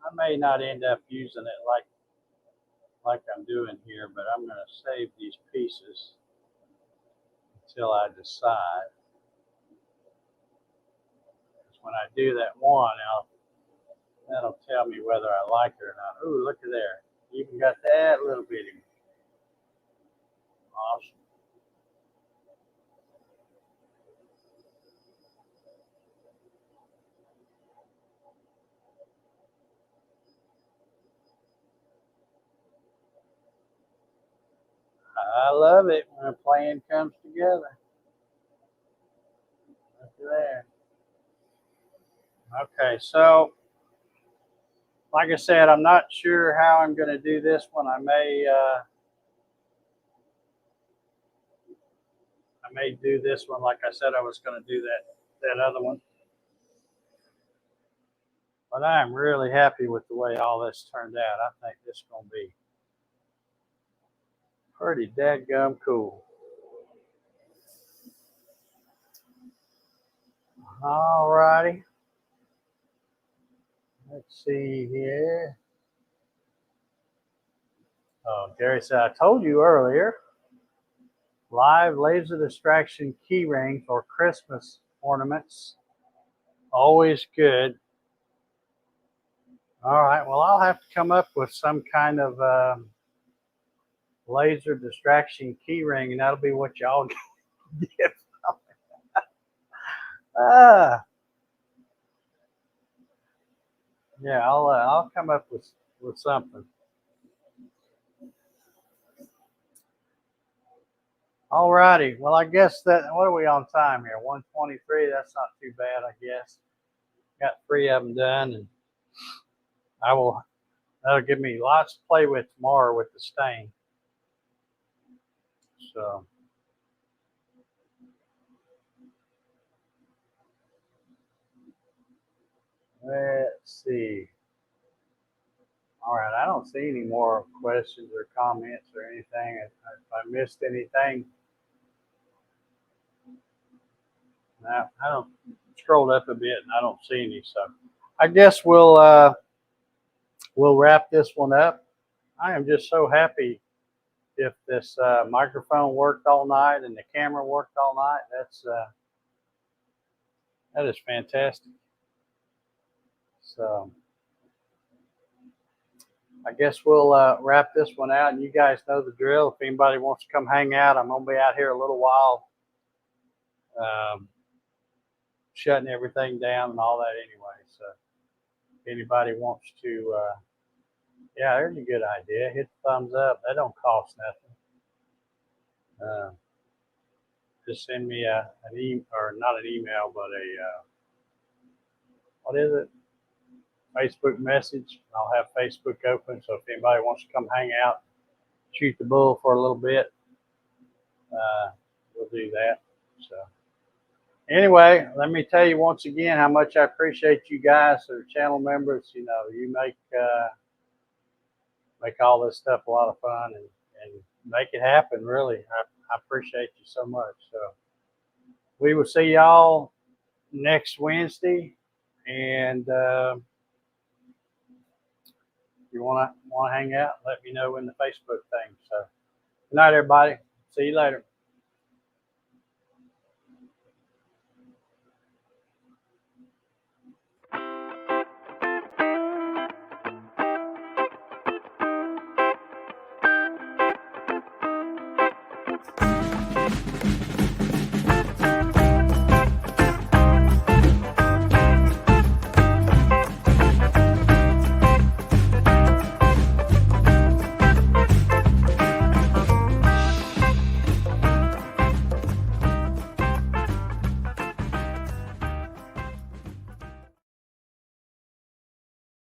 I may not end up using it like I'm doing here, but I'm going to save these pieces until I decide. Because when I do that one, that'll tell me whether I like it or not. Ooh, look at there. Even got that little bitty. Awesome. I love it when a plan comes together. Look at there. Okay, so like I said, I'm not sure how I'm going to do this one. I may do this one like I said I was going to do that other one. But I am really happy with the way all this turned out. I think this is going to be pretty dadgum cool. All righty. Let's see here. Oh, Gary said, I told you earlier, live laser distraction key ring for Christmas ornaments. Always good. All right, well, I'll have to come up with some kind of laser distraction key ring, and that'll be what y'all get. Ah, yeah, I'll come up with something. All righty. Well, I guess what are we on time here? 123. That's not too bad, I guess. Got 3 of them done, and that'll give me lots to play with tomorrow with the stain. So let's see. All right, I don't see any more questions or comments or anything. If I missed anything, no, I don't. Scrolled up a bit and I don't see any. So I guess we'll wrap this one up. I am just so happy if this microphone worked all night and the camera worked all night. That is fantastic. So I guess we'll wrap this one out, and you guys know the drill. If anybody wants to come hang out, I'm gonna be out here a little while, shutting everything down and all that anyway. So if anybody wants to, yeah, there's a good idea. Hit the thumbs up. That don't cost nothing. Just send me an email, or not an email, but what is it? Facebook message. I'll have Facebook open, so if anybody wants to come hang out, shoot the bull for a little bit, we'll do that. So anyway, let me tell you once again how much I appreciate you guys that are channel members. You know, you make all this stuff a lot of fun and make it happen. Really, I appreciate you so much. So we will see y'all next Wednesday, and if you want to hang out, let me know in the Facebook thing. So good night, everybody. See you later.